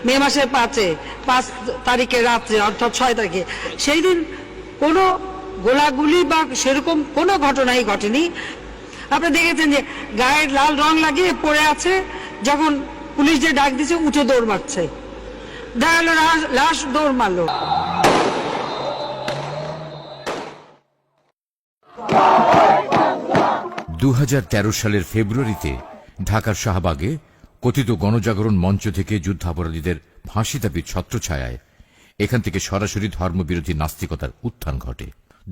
মে মাসের 5 তারিখে রাত্রে অর্থাৎ 6 তারিখে সেই দিন কোনো গোলাগুলি বা সেরকম কোনো ঘটনাই ঘটেনি। আপনি দেখেছেন যে গায়ে লাল রং লাগিয়ে পড়ে আছে, যখন পুলিশ যে ডাক দিচ্ছে উঠে দৌড় মারছে, দেখা গেল লাশ দৌড় মারলো। সালের ফেব্রুয়ারিতে ঢাকার শাহবাগে কথিত গণজাগরণ মঞ্চ থেকে যুদ্ধাপরাধীদের ফাঁসি দাবির ছত্রছায়ায় এখান থেকে সরাসরি ধর্মবিরোধী নাস্তিকতার উত্থান ঘটে।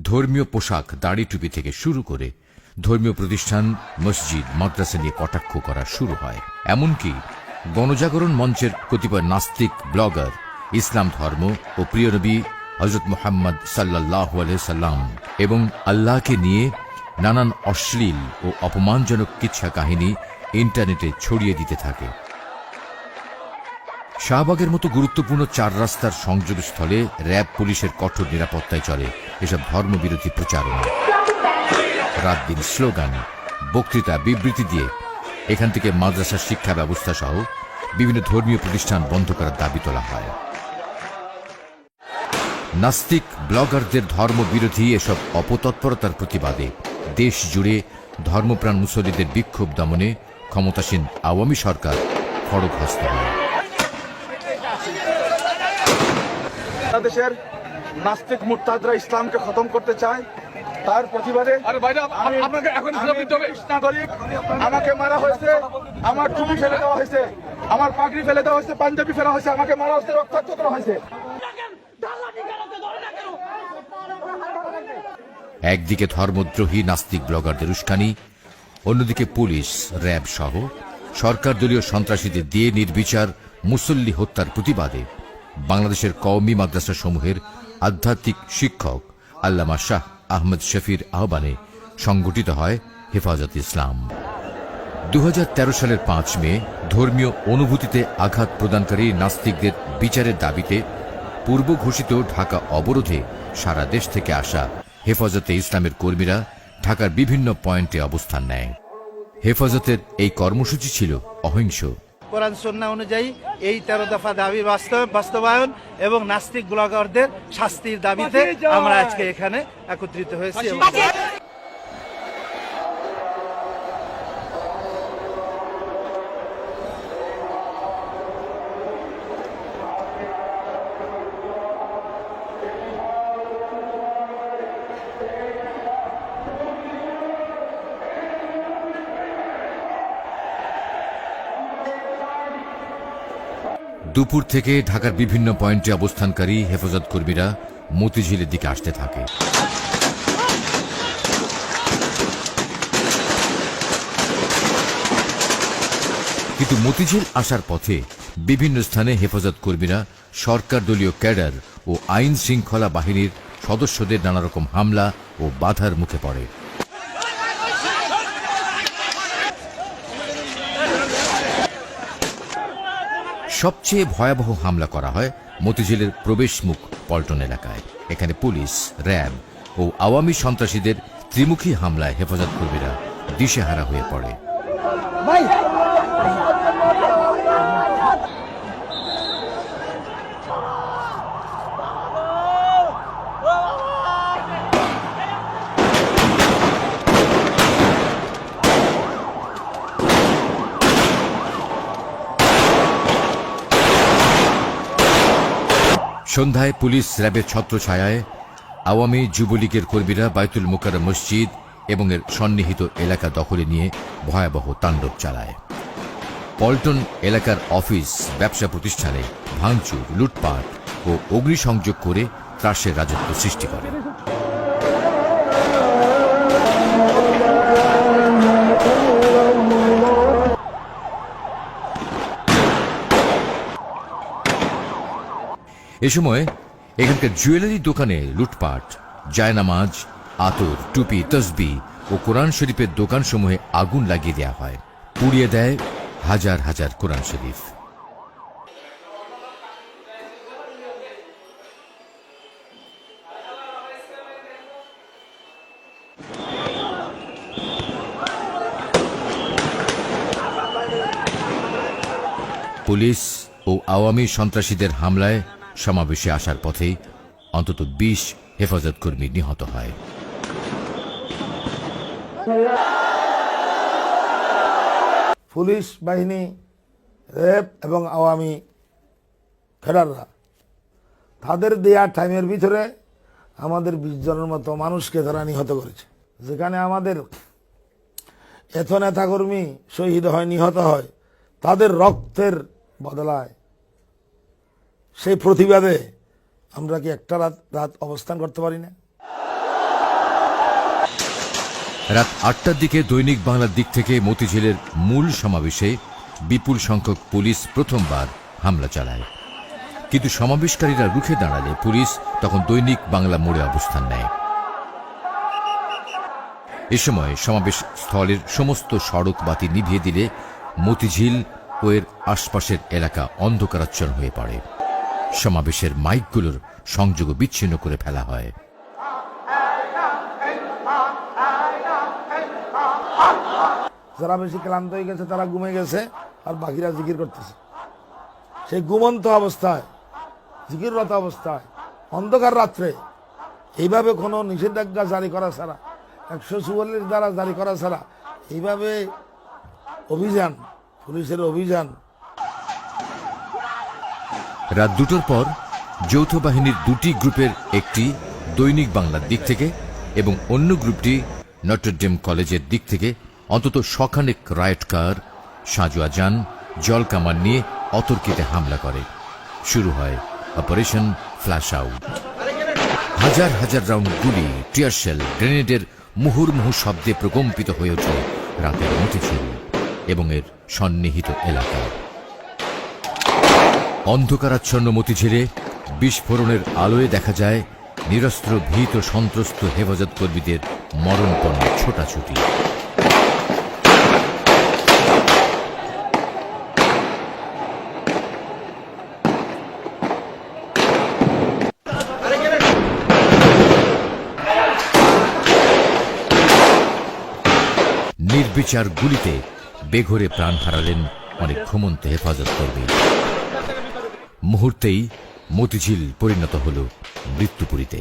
ধর্মীয় পোশাক, দাড়ি টুপি থেকে শুরু করে ধর্মীয় প্রতিষ্ঠান, মসজিদ, মাদ্রাসা নিয়ে কটাক্ষ করা শুরু হয়। এমনকি গণজাগরণ মঞ্চের কতিপয় নাস্তিক ব্লগার ইসলাম ধর্ম ও প্রিয় নবী হযরত মুহাম্মদ সাল্লাল্লাহু আলাইহি সাল্লাম এবং আল্লাহকে নিয়ে নানান অশ্লীল ও অপমানজনক কিচ্ছা কাহিনী ইন্টারনেটে ছড়িয়ে দিতে থাকে। শাহবাগের মতো গুরুত্বপূর্ণ 4 রাস্তার সংযোগস্থলে র্যাব পুলিশের কঠোর নিরাপত্তায় চলে এসব ধর্মবিরোধী প্রচারণা। রাত দিন স্লোগান, বক্তৃতা, বিবৃতি দিয়ে এখান থেকে মাদ্রাসার শিক্ষা ব্যবস্থা সহ বিভিন্ন ধর্মীয় প্রতিষ্ঠান বন্ধ করার দাবি তোলা হয়। নাস্তিক ব্লগারদের ধর্মবিরোধী এসব অপতৎপরতার প্রতিবাদে দেশ জুড়ে ধর্মপ্রাণ মুসল্লিদের বিক্ষোভ দমনে ক্ষমতাসীন আওয়ামী সরকার খড়গহস্ত হয়। বাংলাদেশের নাস্তিক মুরতাদরা ইসলামকে খতম করতে চায়, তার প্রতিবাদে আমাকে মারা হয়েছে, আমার টুপি ফেলে দেওয়া হয়েছে, আমার পাগড়ি ফেলে দেওয়া হয়েছে, পাঞ্জাবি ফেলা হয়েছে, আমাকে মারা হয়েছে, রক্তাক্ত করা হয়েছে। একদিকে ধর্মদ্রোহী নাস্তিক ব্লগারদের উস্কানি, অন্যদিকে পুলিশ, র্যাব সহ সরকার দলীয় সন্ত্রাসীদের দিয়ে নির্বিচার মুসল্লি হত্যার প্রতিবাদে বাংলাদেশের কওমি মাদ্রাসা সমূহের আধ্যাত্মিক শিক্ষক আল্লামা শাহ আহমদ শফির আহ্বানে সংগঠিত হয় হেফাজত ইসলাম। 2013 সালের 5 মে ধর্মীয় অনুভূতিতে আঘাত প্রদানকারী নাস্তিকদের বিচারের দাবিতে পূর্ব ঘোষিত ঢাকা অবরোধে সারা দেশ থেকে আসা হেফাজতে ইসলামের কর্মীরা ঢাকার বিভিন্ন পয়েন্টে অবস্থান নেয়। হেফাজতের এই কর্মসূচি ছিল অহিংস। কোরআন সুন্নাহ অনুযায়ী এই 13 দফা দাবির বাস্তবায়ন এবং নাস্তিক ব্লগারদের শাস্তির দাবিতে আমরা আজকে এখানে একত্রিত হয়েছি। দুপুর থেকে ঢাকার বিভিন্ন পয়েন্টে অবস্থানকারী হেফাজত কর্মীরা মতিঝিলের দিকে আসতে থাকে। কিন্তু মতিঝিল আসার পথে বিভিন্ন স্থানে হেফাজত কর্মীরা সরকার দলীয় ক্যাডার ও আইন শৃঙ্খলা বাহিনীর সদস্যদের নানারকম হামলা ও বাধার মুখে পড়ে। সবচেয়ে ভয়াবহ হামলা করা হয় মতিঝিলের প্রবেশ মুখ পল্টন এলাকায়। এখানে পুলিশ, র্যাব ও আওয়ামী সন্ত্রাসীদের ত্রিমুখী হামলায় হেফাজত কর্মীরা দিশেহারা হয়ে পড়ে। সন্ধ্যায় পুলিশ, র্যাবের ছত্রছায়ায় আওয়ামী যুবলীগের কর্মীরা বায়তুল মুকাররম মসজিদ এবং এর সন্নিহিত এলাকা দখলে নিয়ে ভয়াবহ তাণ্ডব চালায়। পল্টন এলাকার অফিস, ব্যবসা প্রতিষ্ঠানে ভাঙচুর, লুটপাট ও অগ্নিসংযোগ করে ত্রাসের রাজত্ব সৃষ্টি করে। এ সময় এখানকার জুয়েলারি দোকানে লুটপাট, জায়নামাজ, আতর, টুপি, তসবিহ ও কোরআন শরীফের দোকানসমূহে আগুন লাগিয়ে দেওয়া হয়। পুড়িয়ে দেয় হাজার হাজার কোরআন শরীফ। পুলিশ ও আওয়ামী সন্ত্রাসীদের হামলায় সমাবেশে আসার পথে অন্তত 20 হেফাজত কর্মী নিহত হয়। পুলিশ বাহিনী, র্যাব এবং আওয়ামী ক্যাডাররা তাদের দেয়া টাইমের ভিতরে আমাদের 20 জনের মতো মানুষকে তারা নিহত করেছে। যেখানে আমাদের এত নেতাকর্মী শহীদ হয়, নিহত হয়, তাদের রক্তের বদলায় সেই প্রতিবাদে আমরা কি একটা রাত অবস্থান করতে পারি না? রাত 8টার দিকে দৈনিক বাংলার দিক থেকে মতিঝিলের মূল সমাবেশে বিপুল সংখ্যক পুলিশ প্রথমবার হামলা চালায়, কিন্তু সমাবেশকারীরা রুখে দাঁড়ালে পুলিশ তখন দৈনিক বাংলা মোড়ে অবস্থান নেয়। এ সময় সমাবেশ স্থলের সমস্ত সড়ক বাতি নিভিয়ে দিলে মতিঝিল ও এর আশপাশের এলাকা অন্ধকারাচ্ছন্ন হয়ে পড়ে। সমাবেশের মাইকগুলোর সংযোগ বিচ্ছিন্ন করে ফেলা হয়। যারা বেশি ক্লান্ত হয়ে গেছে তারা ঘুমে গেছে, আর বাকিরা জিকির করতেছে। সেই ঘুমন্ত অবস্থায়, জিকিররত অবস্থায়, অন্ধকার রাত্রে এইভাবে কোনো নিষেধাজ্ঞা জারি করা ছাড়া, 144 দ্বারা জারি করা ছাড়া এইভাবে অভিযান, পুলিশের অভিযান। রাত 2টার পর যৌথ বাহিনীর 2টি গ্রুপের একটি দৈনিক বাংলার দিক থেকে এবং অন্য গ্রুপটি নটরডেম কলেজের দিক থেকে অন্তত শখানেক রাইট কার, সাঁজোয়া যান, জল কামান নিয়ে অতর্কিতে হামলা করে। শুরু হয় অপারেশন ফ্ল্যাশ আউট। হাজার হাজার রাউন্ড গুলি, টিয়ার শেল, গ্রেনেডের মুহুর্মুহু শব্দে প্রকম্পিত হয়ে ওঠে রাতের মতিঝিল এবং এর সন্নিহিত এলাকা। অন্ধকারাচ্ছন্ন মতিঝিলে বিস্ফোরণের আলোয় দেখা যায় নিরস্ত্র ভীত সন্ত্রস্ত হেফাজত কর্মীদের মরণপণ্য ছোটাছুটি। নির্বিচার গুলিতে বেঘরে প্রাণ হারালেন অনেক ঘুমন্ত হেফাজত কর্মী। মুহূর্তেই মতিঝিল পরিণত হল মৃত্যুপুরীতে।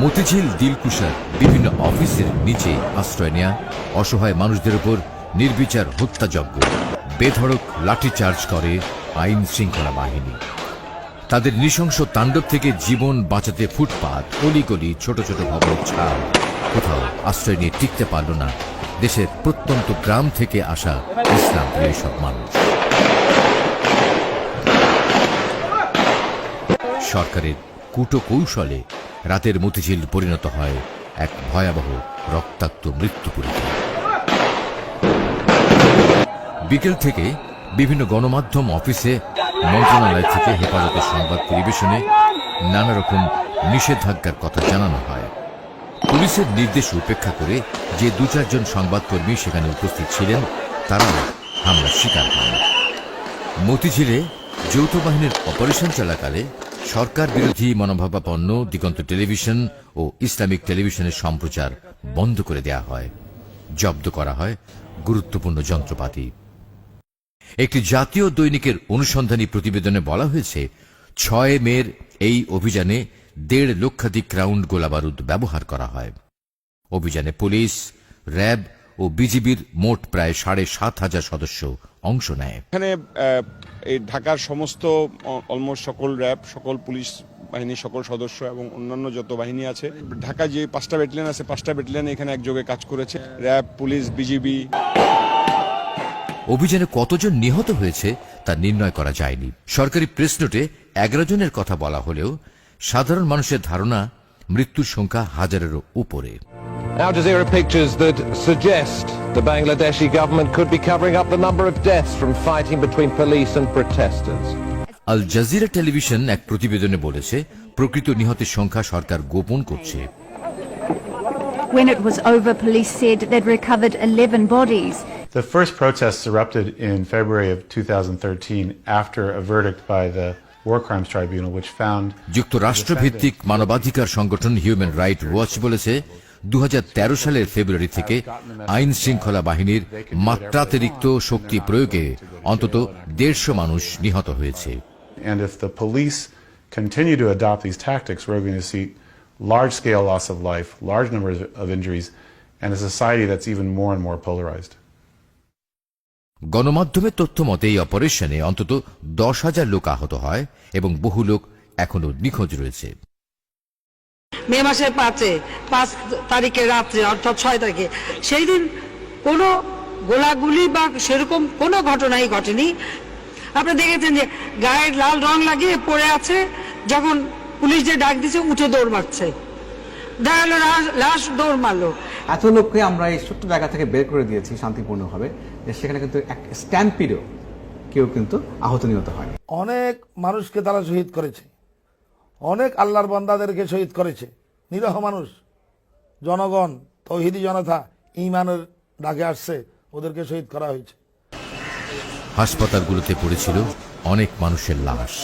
মতিঝিল দিলকুশার বিভিন্ন অফিসের নিচে আশ্রয় নেয়া অসহায় মানুষদের উপর নির্বিচার হত্যাযজ্ঞ, বেধড়ক লাঠিচার্জ করে আইন শৃঙ্খলা বাহিনী। তাদের নৃশংস তাণ্ডব থেকে জীবন বাঁচাতে ফুটপাত, অলিগলি, ছোট ছোট ভবনের ছাদ, কোথাও আশ্রয় নিয়ে টিকতে পারল না দেশের প্রত্যন্ত গ্রাম থেকে আসা ইসলাম প্রিয় সব মানুষ। সরকারের কুটো কৌশলে রাতের মতিঝিল পরিণত হয় এক ভয়াবহ রক্তাক্ত মৃত্যুপুরীতে। বিকেল থেকে বিভিন্ন গণমাধ্যম অফিসে মন্ত্রণালয় থেকে হেফাজতের সংবাদ পরিবেশনে নানা রকম নিষেধাজ্ঞার কথা জানানো হয়। পুলিশের নির্দেশ উপেক্ষা করে যে 2-4 জন সংবাদকর্মী সেখানে উপস্থিত ছিলেন তারাও হামলার শিকার হন। মতিঝিলে যৌথ বাহিনীর অপারেশন চলাকালে সরকার বিরোধী মনোভাবাপন্ন দিগন্ত টেলিভিশন ও ইসলামিক টেলিভিশনের সম্প্রচার বন্ধ করে দেয়া হয়, জব্দ করা হয় গুরুত্বপূর্ণ যন্ত্রপাতি। একটি জাতীয় দৈনিকের অনুসন্ধানী প্রতিবেদনে বলা হয়েছে 6 মের এই অভিযানে 1.5 লক্ষাধিক রাউন্ড গোলাবারুদ ব্যবহার করা হয়। অভিযানে পুলিশ, র্যাব ও বিজিবির মোট প্রায় 7,500 সদস্য অংশ নেয়। এখানে এই ঢাকার সমস্ত অলমোস্ট সকল র্যাব, সকল পুলিশ বাহিনীর সকল সদস্য এবং অন্যান্য যত বাহিনী আছে, ঢাকা যে 5টা ব্যাটালিয়ন আছে 5টা ব্যাটালিয়ন এখানে একযোগে কাজ করেছে, র্যাব, পুলিশ, বিজিবি। অভিযানে কতজন নিহত হয়েছে তা নির্ণয় করা যায়নি। সরকারি প্রেস নোটে 11 জনের কথা বলা হলেও সাধারণ মানুষের ধারণা মৃত্যুর সংখ্যা 1000-এরও উপরে। Al Jazeera pictures that suggest the Bangladeshi government could be covering up the number of deaths from fighting between police and protesters. Al Jazeera television এক প্রতিবেদনে বলেছে, প্রকৃত নিহতের সংখ্যা সরকার গোপন করছে। When it was over, police said they'd recovered 11 bodies. The first protests erupted in February of 2013 after a verdict by the War Crimes Tribunal, which found যুক্তরাষ্ট্রভিত্তিক মানবাধিকার সংগঠন হিউম্যান রাইট ওয়াচ বলেছে, 2013 সালের ফেব্রুয়ারি থেকে আইন শৃঙ্খলা বাহিনীর মাত্রাতিরিক্ত শক্তি প্রয়োগে অন্তত 150 মানুষ নিহত হয়েছে। and if the police continue to adopt these tactics, we're going to see large-scale loss of life, large numbers of injuries, and a society that's even more and more polarized. গণমাধ্যমের তথ্য মতে এই অপারেশনে অন্তত 10,000 লোক আহত হয় এবং বহু লোক এখনো নিখোঁজ রয়েছে। মে মাসের 5 তারিখে রাত্রে অর্থাৎ 6 তারিখে সেই দিন কোনো গোলাগুলি বা সেরকম কোনো ঘটনাই ঘটেনি। আপনারা দেখেছেন যে গায়ের লাল রং লাগিয়ে পড়ে আছে, যখন পুলিশ যে ডাক দিচ্ছে উঠে দৌড় মারছে, দেখা গেল লাশ দৌড় মারলো। এত লোককে আমরা এই ছোট্ট জায়গা থেকে বের করে দিয়েছি শান্তিপূর্ণভাবে, যে সেখানে কিন্তু এক স্ট্যাম্পিডও কেউ কিন্তু আহত নিহত হয়। অনেক মানুষকে তারা শহীদ করেছে, অনেক আল্লাহর বান্দাদেরকে শহীদ করেছে, নিরহ মানুষ, জনগণ, তৌহিদি জনতা ঈমানের ডাকে আসছে, ওদেরকে শহীদ করা হয়েছে। হাসপাতালগুলোতে পড়েছিল অনেক মানুষের লাশ।